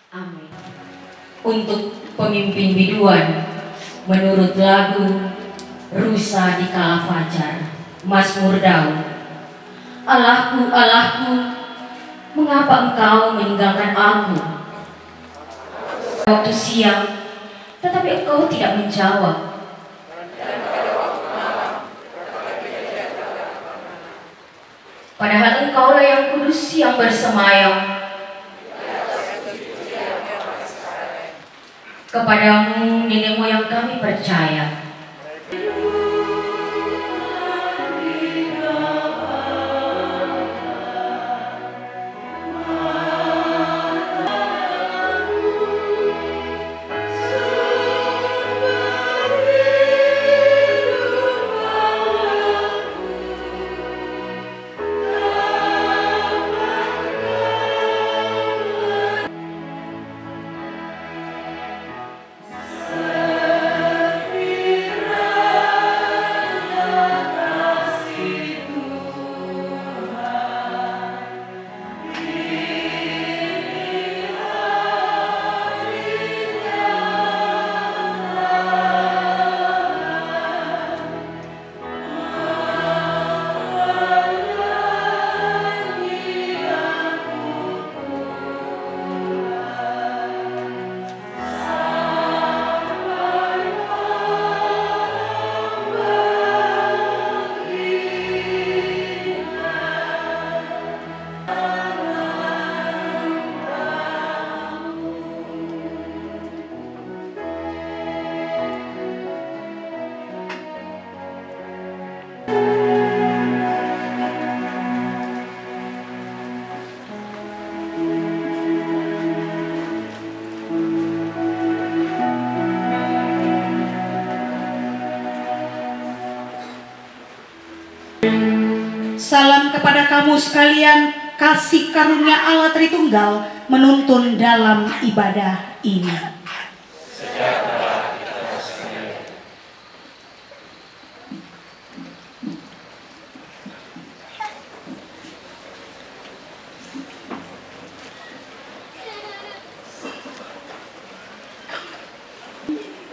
Amin. Untuk pemimpin biduan, menurut lagu Rusa di Kala Fajar, Mazmur Daud. Allahku, Allahku, mengapa engkau meninggalkan aku? Waktu siang, tetapi engkau tidak menjawab. Padahal engkaulah yang kudus yang bersemayam. Kepadamu nenek moyang kami percaya. Salam kepada kamu sekalian, kasih karunia Allah Tritunggal menuntun dalam ibadah ini.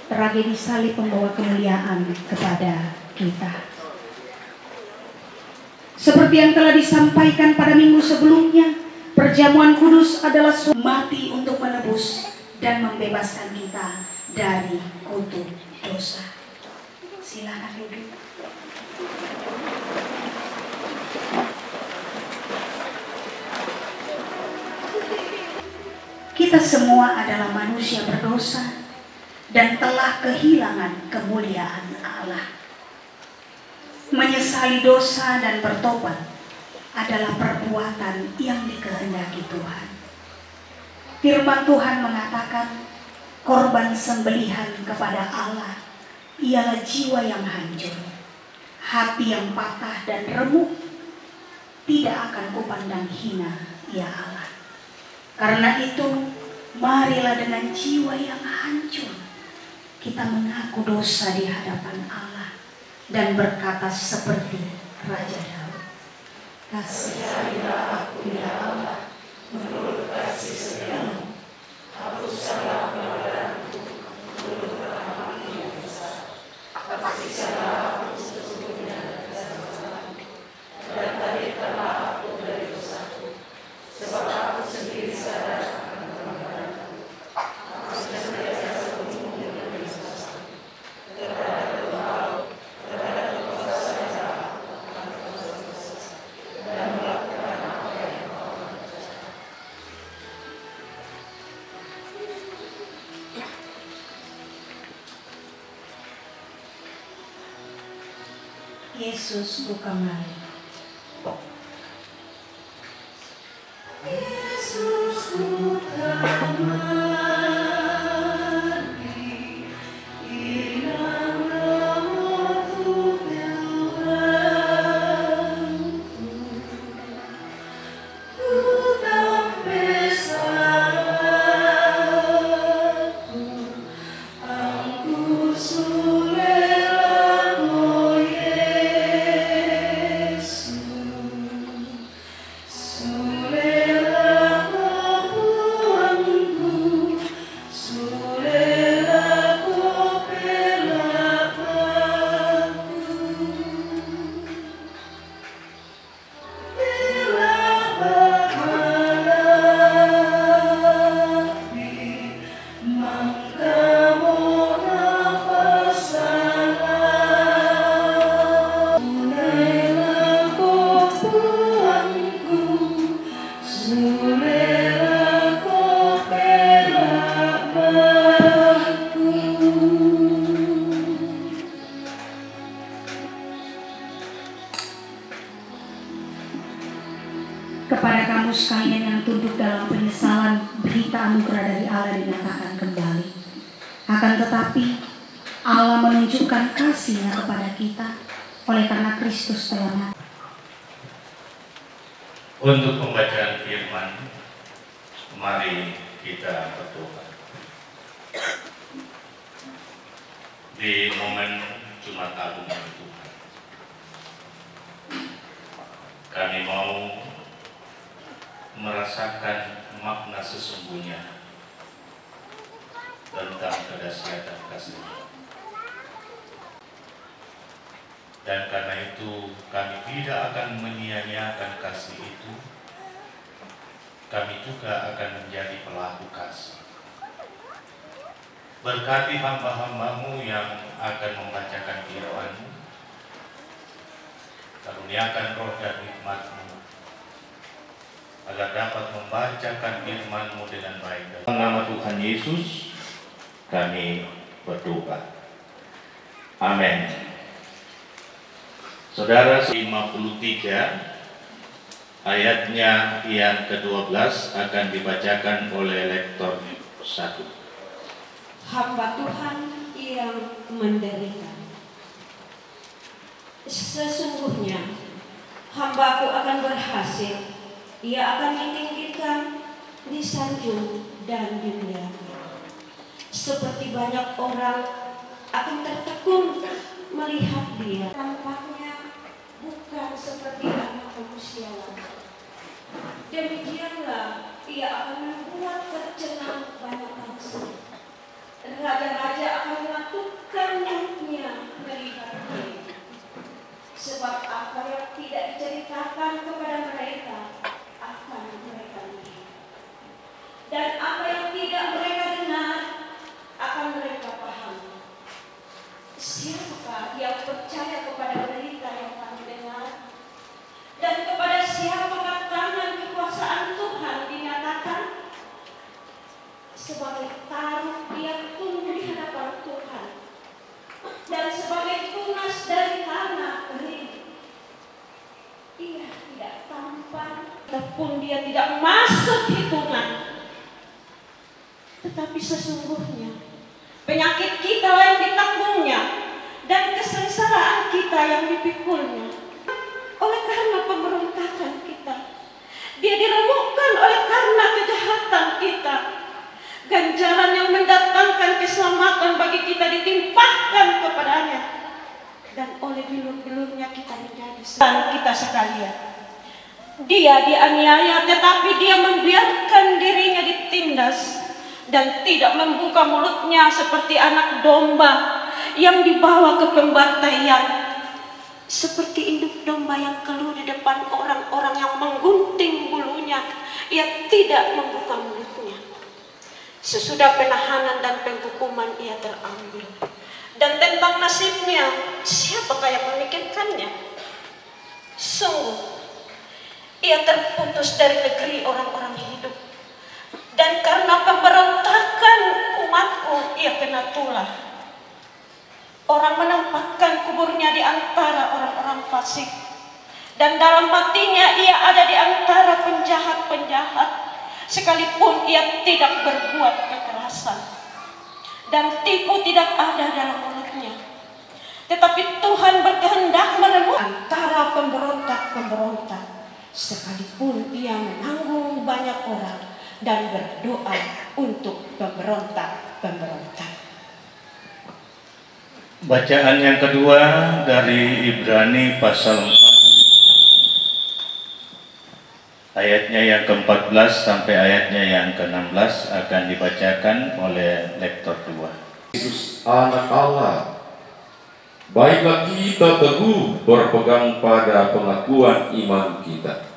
Tragedi salib membawa kemuliaan kepada kita. Seperti yang telah disampaikan pada minggu sebelumnya, perjamuan kudus adalah mati untuk menebus dan membebaskan kita dari kutuk dosa. Silakan duduk. Kita semua adalah manusia berdosa dan telah kehilangan kemuliaan Allah. Menyesali dosa dan bertobat adalah perbuatan yang dikehendaki Tuhan. Firman Tuhan mengatakan, korban sembelihan kepada Allah ialah jiwa yang hancur, hati yang patah dan remuk. Tidak akan kupandang hina, ya Allah. Karena itu, marilah dengan jiwa yang hancur kita mengaku dosa di hadapan Allah dan berkata seperti Raja Daud, kasihanilah aku ya Allah, menurut kasih setiamu, hapuskanlah pelanggaranku, menurut rahmat-Mu yang besar, kasihkanlah aku sesungguhnya dari kesalahanku, dan tarik-tarik aku dari dosaku, sebab aku sendiri sadar akan pelanggaranku, aku senantiasa bergumul dengan dosaku, terhadap Engkau, terhadap Engkau saja aku akan berdosa dan melakukan apa yang Kau kerjakan. Yesus buka mari. Yesus buka mari. kita anugerah dari Allah dinyatakan kembali. Akan tetapi Allah menunjukkan kasih-Nya kepada kita oleh karena Kristus telah mati. Untuk pembacaan firman, mari kita berdoa. Di momen Jumat Agung ini Tuhan, kami mau merasakan makna sesungguhnya tentang kedahsyatan kasih. Dan karena itu kami tidak akan menyia-nyiakan kasih itu. Kami juga akan menjadi pelaku kasih. Berkati hamba-hamba-Mu yang akan membacakan firman-Mu. Karuniakan roh dan hikmat-Mu agar dapat membacakan firman-Mu dengan baik. Dalam nama Tuhan Yesus kami berdoa. Amin. Saudara, 53 ayatnya yang ke-12 akan dibacakan oleh lektor 1. Hamba Tuhan yang menderita. Sesungguhnya hamba-Ku akan berhasil. Ia akan ditinggikan, disanjung dan dimuliakan. Seperti banyak orang akan tertekun melihat dia. Tampaknya bukan seperti anak manusia lagi. Demikianlah ia akan membuat tercengang banyak bangsa. Raja-raja akan melakukan mulutnya melihat dia. Sebab apa yang tidak diceritakan kepada mereka akan mereka lihat. Dan apa yang tidak mereka dengar akan mereka pahami. Siapakah yang percaya kepada berita yang kami dengar? Dan kepada siapakah tangan kekuasaan Tuhan dinyatakan? Sebagai taruh ia tumbuh di hadapan Tuhan, dan sebagai tunas dari tanah kering. Ia tidak tampan, ataupun dia tidak masuk hitungan. Tetapi sesungguhnya penyakit kita yang ditanggungnya, dan kesengsaraan kita yang dipikulnya. Oleh karena pemberontakan kita, dia diremukkan oleh karena kejahatan kita. Ganjaran yang mendatangkan keselamatan bagi kita ditimpahkan kepadanya, dan oleh bilur-bilurnya kita menjadi dan kita sekalian. Dia dianiaya, tetapi dia membiarkan dirinya ditindas dan tidak membuka mulutnya seperti anak domba yang dibawa ke pembantaian, seperti induk domba yang keluh di depan orang-orang yang menggunting bulunya. Ia tidak membuka mulutnya. Sesudah penahanan dan penghukuman ia terambil. Dan tentang nasibnya, siapakah yang memikirkannya? Sungguh, ia terputus dari negeri orang-orang hidup. Dan karena pemberontakan umatku, ia kena tulah. Orang menempatkan kuburnya di antara orang-orang fasik. Dan dalam hatinya ia ada di antara penjahat-penjahat. Sekalipun ia tidak berbuat kekerasan dan tipu tidak ada dalam mulutnya, tetapi Tuhan berkehendak meremuk antara pemberontak-pemberontak, sekalipun ia menanggung banyak orang dan berdoa untuk pemberontak-pemberontak. Bacaan yang kedua dari Ibrani pasal 4 ayatnya yang ke-14 sampai ayatnya yang ke-16 akan dibacakan oleh lektor 2. Yesus anak Allah, baiklah kita teguh berpegang pada pengakuan iman kita.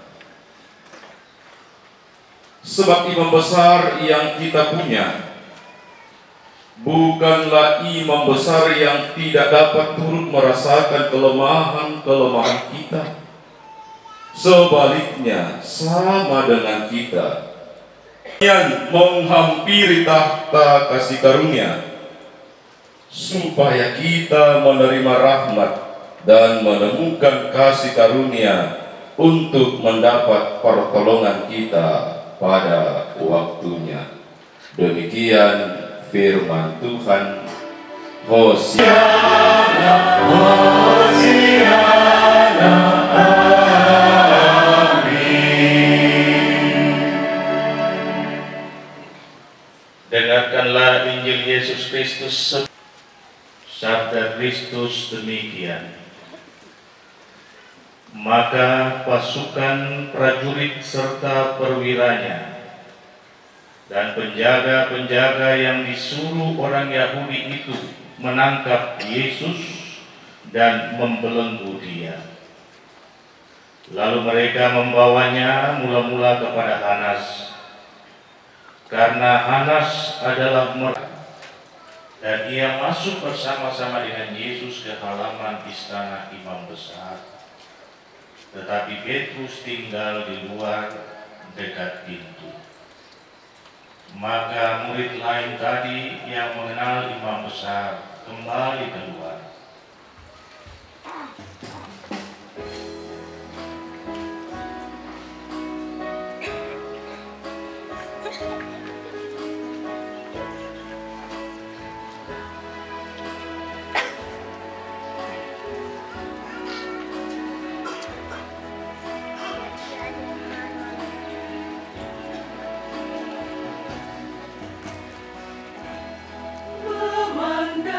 Sebab iman besar yang kita punya bukanlah iman besar yang tidak dapat turut merasakan kelemahan-kelemahan kita. Sebaliknya, sama dengan kita yang menghampiri tahta kasih karunia, supaya kita menerima rahmat dan menemukan kasih karunia untuk mendapat pertolongan kita pada waktunya. Demikian firman Tuhan. Hosiana, Hosiana, amin. Dengarkanlah Injil Yesus Kristus. Sabda Kristus demikian. Maka pasukan prajurit serta perwiranya dan penjaga-penjaga yang disuruh orang Yahudi itu menangkap Yesus dan membelenggu Dia. Lalu mereka membawanya mula-mula kepada Hanas, karena Hanas adalah mereka, dan ia masuk bersama-sama dengan Yesus ke halaman istana imam besar. Tetapi Petrus tinggal di luar dekat pintu. Maka murid lain tadi yang mengenal imam besar kembali keluar. Memandang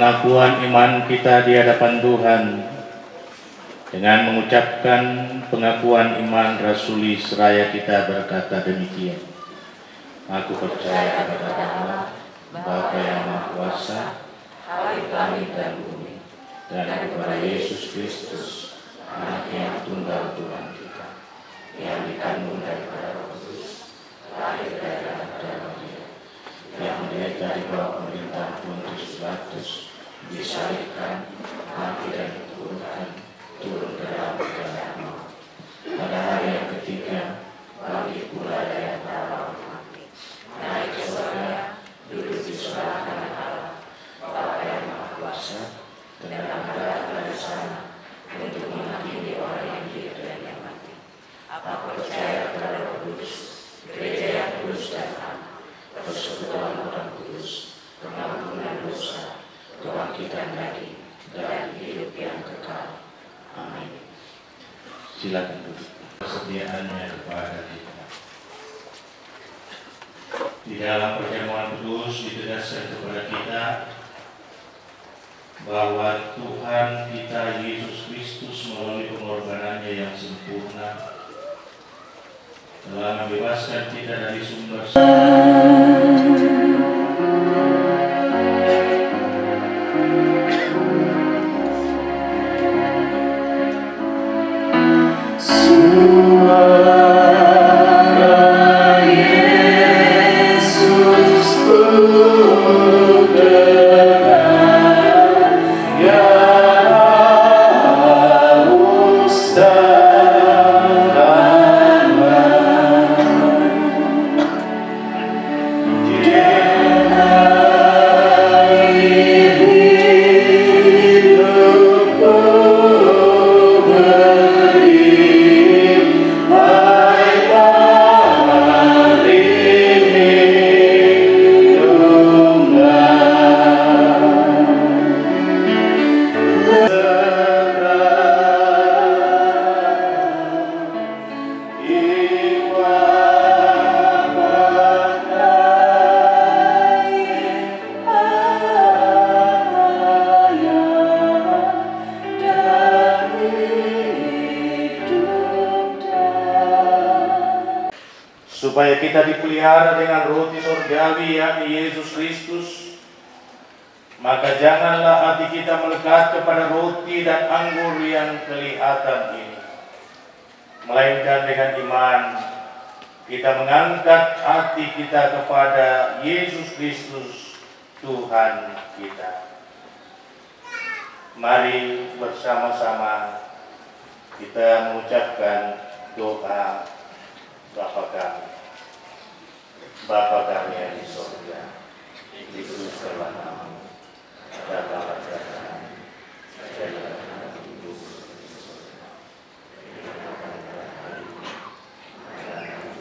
pengakuan iman kita di hadapan Tuhan dengan mengucapkan pengakuan iman rasuli seraya kita berkata demikian. Aku percaya kepada Allah, Bapa yang Maha Kuasa, Halik langit dan bumi, dan kepada Yesus Kristus, Anak yang tunggal Tuhan kita, yang dikandung daripada Roh Kudus, lahir dari Maria, yang menderita di bawah pemerintahan Pontius Pilatus, disalibkan, mati dan dikuburkan, turun ke dalam perjalanan maut. Pada hari yang ketiga, bangkit pula dari antara orang mati, naik ke surga, duduk di sebelah kanan Allah, Bapa yang Maha Kuasa, dan datang dari sana untuk menghakimi orang yang hidup dan yang mati. Aku percaya kepada Roh Kudus, gereja yang kudus dan aman, persekutuan orang kudus, pengampunan dosa, kebangkitan daging, dan hidup yang kekal. Amin. Silakan duduk. Kesediaannya kepada kita. Di dalam perjamuan kudus ditegaskan kepada kita bahwa Tuhan kita Yesus Kristus melalui pengorbanannya yang sempurna telah membebaskan kita dari sumber supaya kita dipelihara dengan roti surgawi yakni Yesus Kristus, maka janganlah hati kita melekat kepada roti dan anggur yang kelihatan ini, melainkan dengan iman kita mengangkat hati kita kepada Yesus Kristus Tuhan kita. Mari bersama-sama kita mengucapkan doa Bapa kami. Bapa kami yang di surga, dikuduskanlah namamu, datanglah kerajaanmu, jadilah kehendakmu di bumi seperti di surga. Berikanlah kami hari ini, dan kami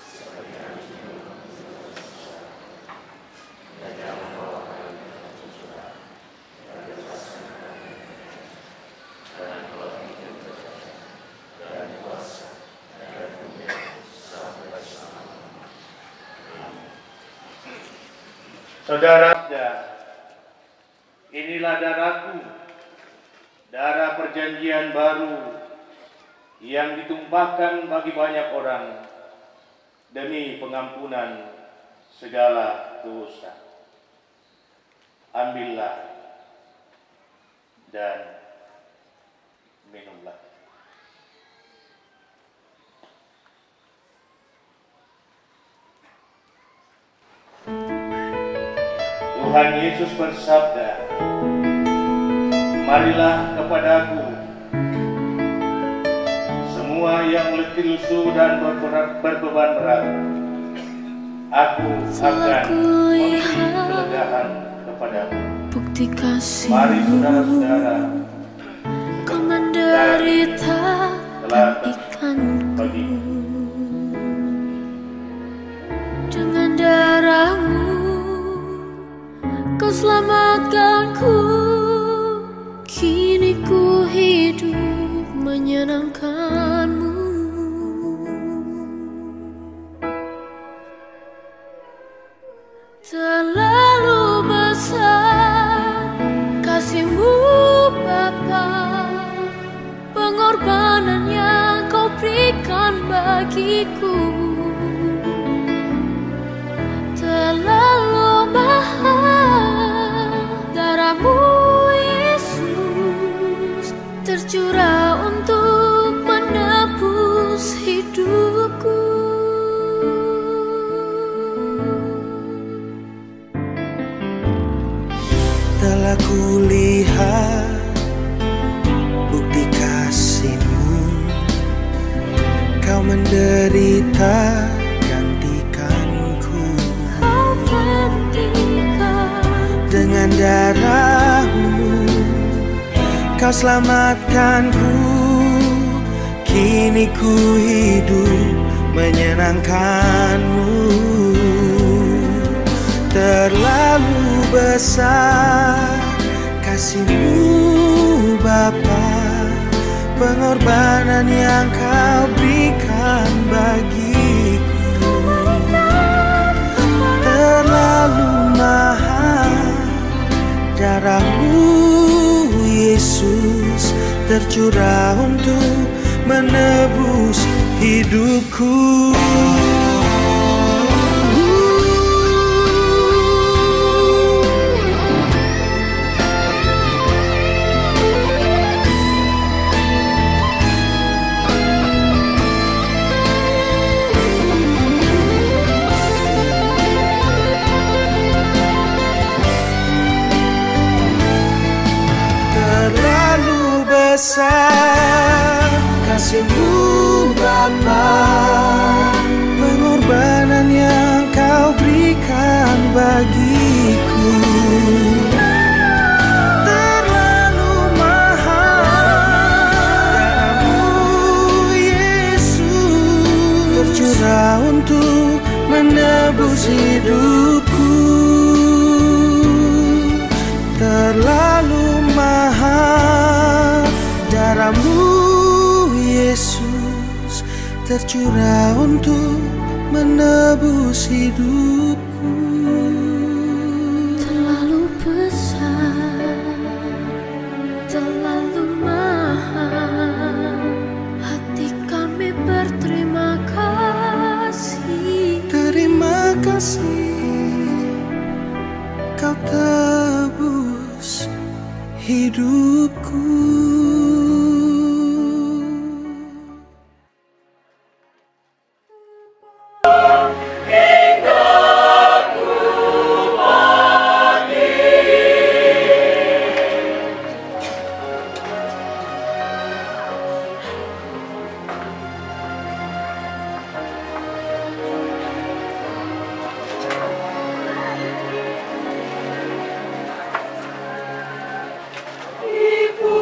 seperti hari ini, dan jangan bawa kami ke dalam cobaan, dan bebaskan kami dan kalau kami dan kuasa dan kemuliaan sampai selama-lamanya. Amin. Saudara, inilah darahku, darah perjanjian baru yang ditumpahkan bagi banyak orang demi pengampunan segala dosa. Ambillah dan minumlah. Tuhan Yesus bersabda, marilah kepadaku semua yang letih lesu dan berbeban berat, aku akan memberi kelegaan kepadamu. Bukti kasih. Mari saudara-saudara, Kau menderita telah ikanku bagimu. dengan darahmu, Kau selamatkanku. Kini ku hidup menyenangkanmu. bagiku. Terlalu mahal darahmu Yesus, tercurah untuk menebus hidupku. Telah kulihat bukti kasih-Mu, Kau menderita gantikanku. Kau gantikan Dengan darah-Mu Kau selamatkanku. Kini ku hidup menyenangkan-Mu. Terlalu besar kasih-Mu Bapa, pengorbanan yang Kau berikan bagiku. Terlalu mahal darah-Mu Yesus, tercurah untuk menebus hidupku. Besar kasih-Mu Bapa, pengorbanan yang Kau berikan bagiku. Terlalu mahal darah-Mu Yesus, tercurah untuk menebus hidupku. Terlalu mahal darah-Mu Yesus, tercurah untuk menebus hidupku. terlalu besar, terlalu mahal. Hati kami berterima kasih. Terima kasih Kau tebus hidupku. Ibu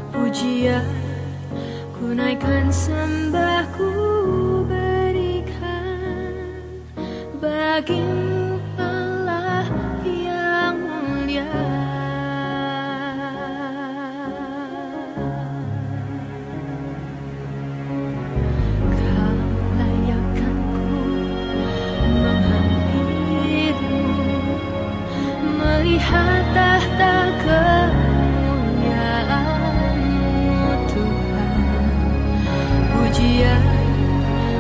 Pujian ku naikkan, sembah ku berikan bagimu Allah yang mulia. Kau layakkan ku menghampirimu, melihat tahta pujian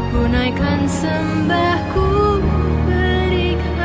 ku naikkan, sembah ku berikan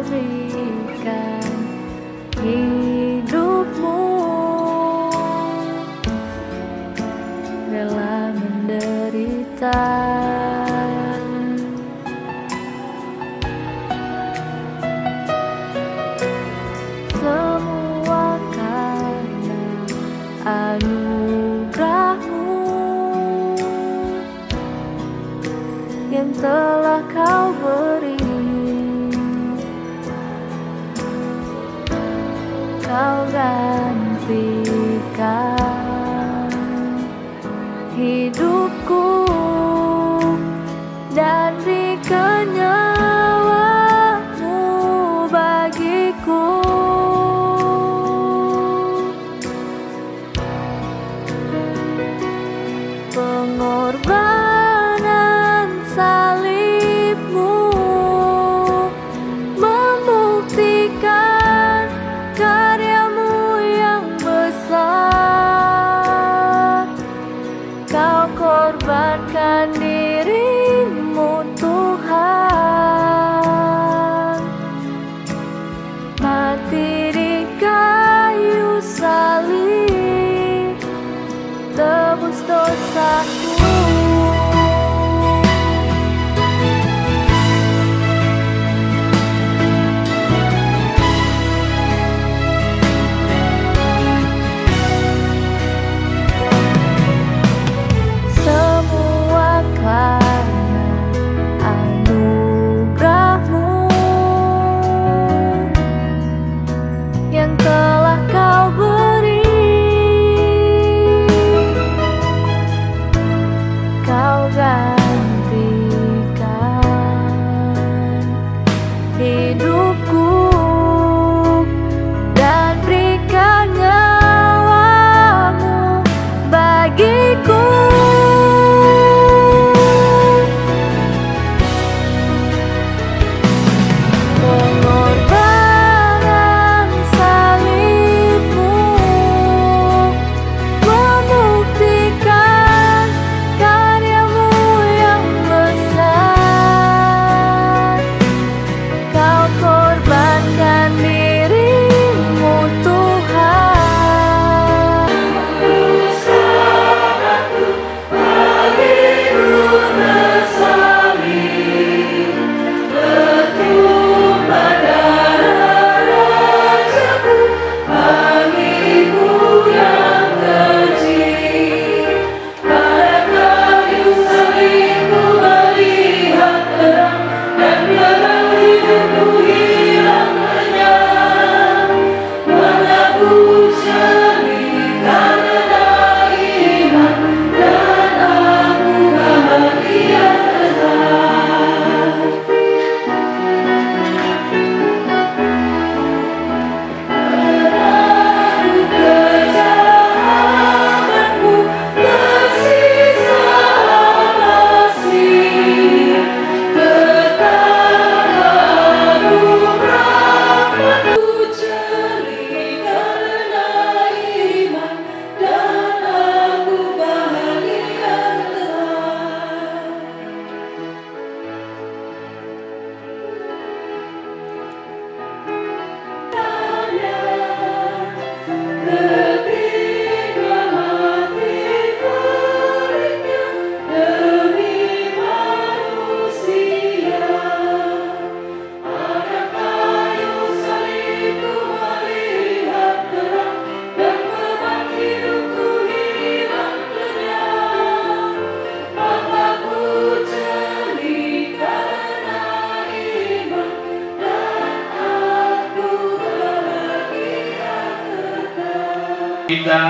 berikan hidupmu, rela menderita. Semua karena anugerah-Mu yang telah Kau beri. Kau gantikan hidupku dan berikan nyawa-Mu bagiku. Pengorbanan salib-Mu membuktikan karya-Mu yang besar. Kau korbankan diri-Mu Tuhan, mati di kayu salib, tebus dosaku. Semua karena anugerah-Mu yang telah Kau beri. Kau gantikan hidupku dan berikan nyawa-Mu bagiku. Pengorbanan salib-Mu membuktikan karya-Mu yang besar. Kau korbankan diri-Mu Tuhan.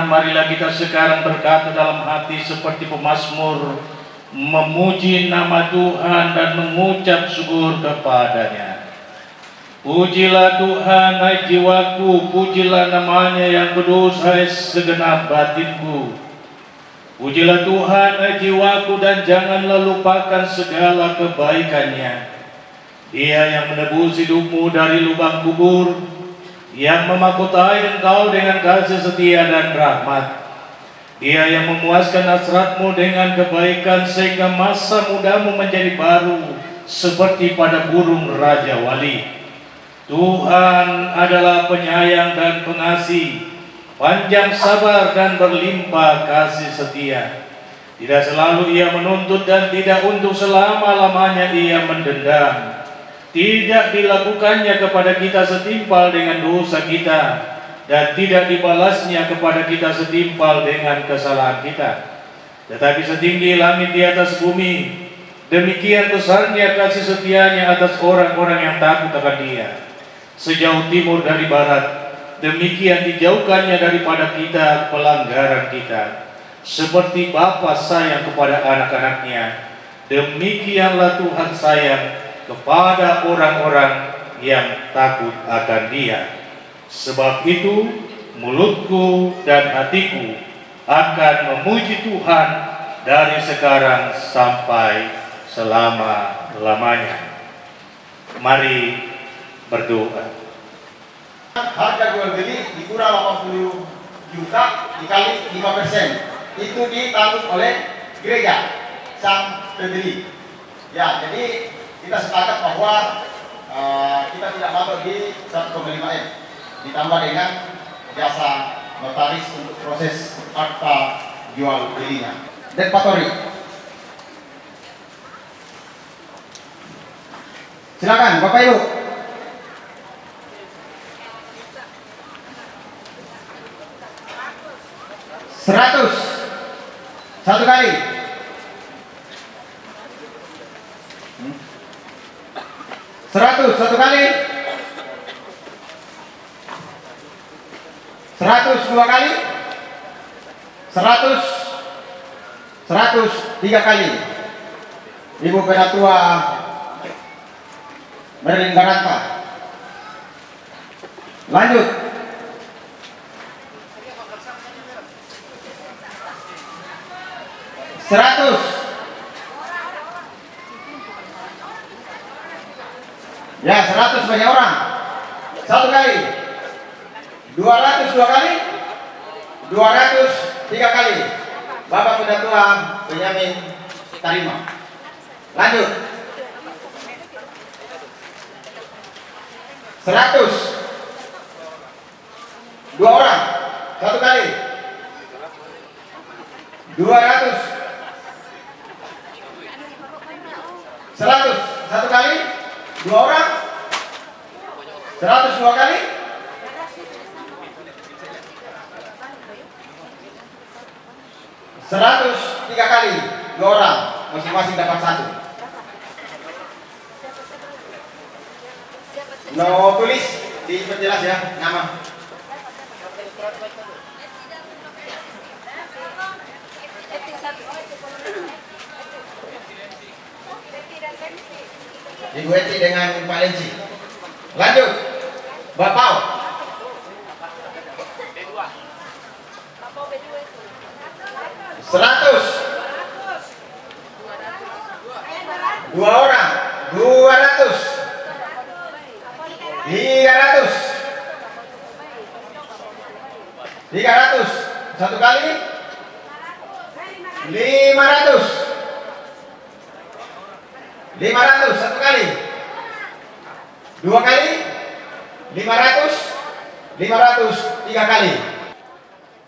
Marilah kita sekarang berkata dalam hati seperti pemazmur, memuji nama Tuhan dan mengucap syukur kepadanya. Pujilah Tuhan hai jiwaku, pujilah namanya yang kudus hai segenap batinku. Pujilah Tuhan hai jiwaku dan janganlah lupakan segala kebaikannya. Dia yang menebus hidupmu dari lubang kubur, yang memahkotai engkau dengan kasih setia dan rahmat. Dia yang memuaskan hasratmu dengan kebaikan sehingga masa mudamu menjadi baru seperti pada burung Raja Wali. Tuhan adalah penyayang dan pengasih, panjang sabar dan berlimpah kasih setia. Tidak selalu Ia menuntut dan tidak untuk selama-lamanya Ia mendendam. Tidak dilakukannya kepada kita setimpal dengan dosa kita, dan tidak dibalasnya kepada kita setimpal dengan kesalahan kita. Tetapi setinggi langit di atas bumi, demikian besarnya kasih setianya atas orang-orang yang takut akan Dia. Sejauh timur dari barat, demikian dijauhkannya daripada kita pelanggaran kita. Seperti Bapa sayang kepada anak-anaknya, demikianlah Tuhan sayang kepada orang-orang yang takut akan Dia. Sebab itu mulutku dan hatiku akan memuji Tuhan dari sekarang sampai selama-lamanya. Mari berdoa. Harga jual beli dikurang 80 juta dikali 5%, itu ditanggung oleh gereja sang pembeli. Ya, jadi kita sepakat bahwa kita tidak masuk di 1,5 M, ditambah dengan jasa notaris untuk proses akta jual belinya. Depatori. Silakan Bapak Ibu. 100 satu kali. 100 satu kali. 100 dua kali. 100 tiga kali. Ibu Penatua Merlin Barata. Lanjut. 100. Ya, 100 banyak orang. Satu kali. 200 dua kali. 200 tiga kali. Bapak Penatua Benyamin Tarima. Lanjut. 100. Dua orang. Satu kali. 200. 100 satu kali. Dua orang. 100 dua kali. 100 tiga kali. Dua orang. Masing-masing dapat satu. No tulis diperjelas ya nama. Ibu Eti dengan Pak Lenci. Lanjut. Bapak. 100. Dua orang. 200. 300. 300 satu kali. 500. 500 satu kali. Dua kali. 500. 500 tiga kali.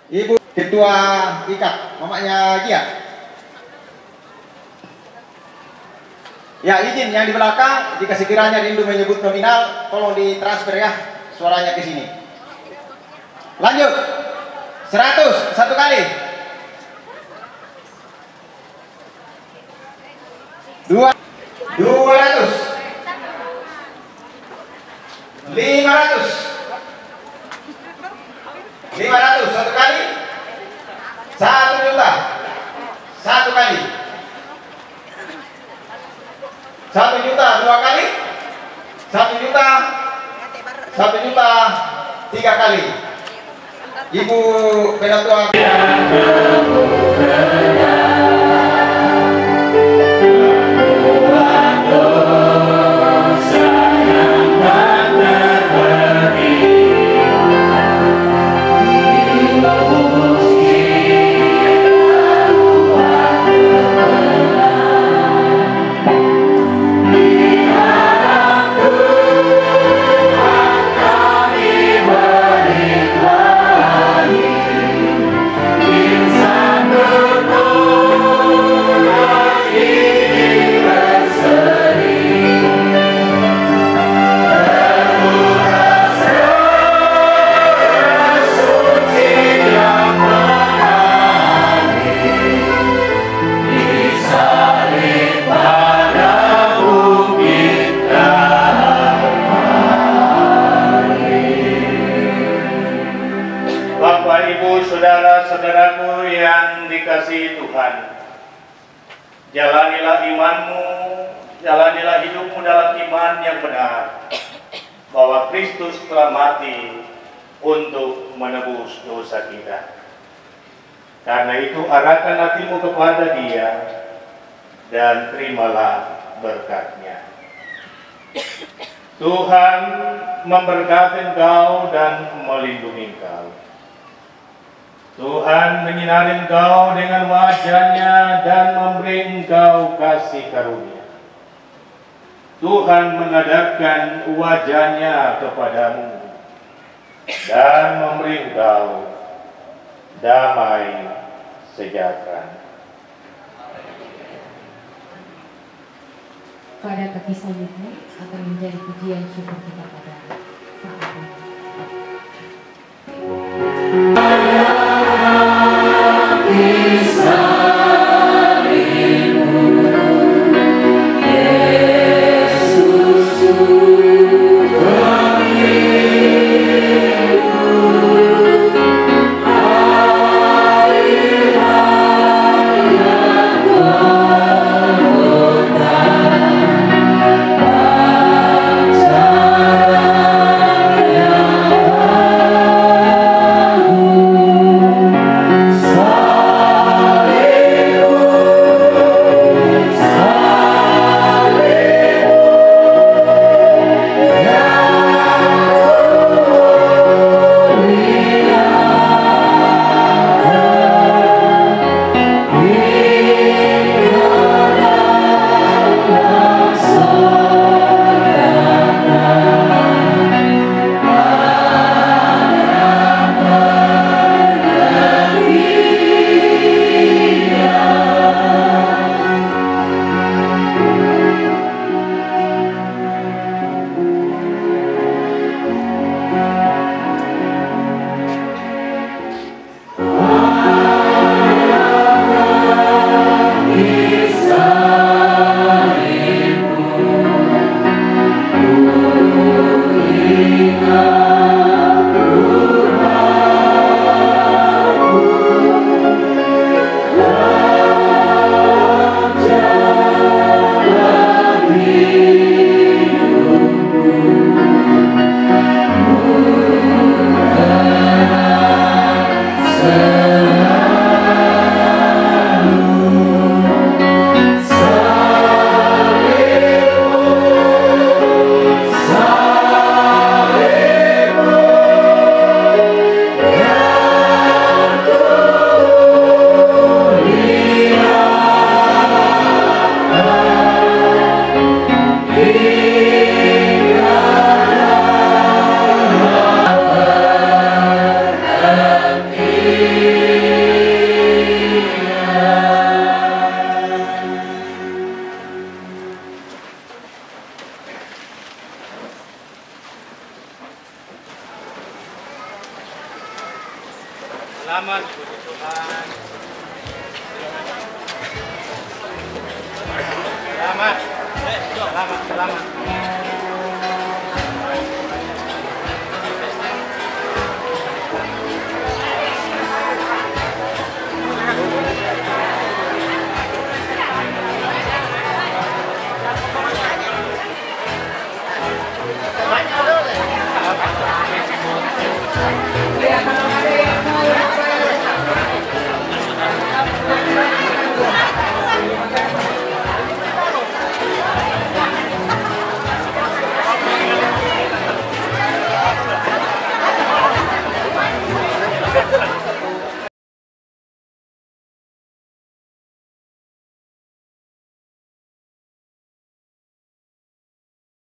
Ibu Ketua IKAP, mamanya Gia. Ya, izin yang di belakang, jika sekiranya rindu menyebut nominal, tolong ditransfer ya suaranya ke sini. Lanjut. 100 satu kali. 200. 500. 500 satu kali. 1 juta satu kali. 1 juta dua kali. 1 juta. 1 juta tiga kali. Ibu Penatua. jalanilah hidupmu dalam iman yang benar, bahwa Kristus telah mati untuk menebus dosa kita. Karena itu arahkan hatimu kepada Dia dan terimalah berkat-Nya. Tuhan memberkati engkau dan melindungi engkau. Tuhan menyinari engkau dengan wajah-Nya dan memberi engkau kasih karunia. Tuhan menghadapkan wajah-Nya kepadamu dan memberi engkau damai sejahtera. Pada kepisah itu akan menjadi pujian syukur kita pada saat ini. Selamat puji Tuhan. Selamat. Selamat.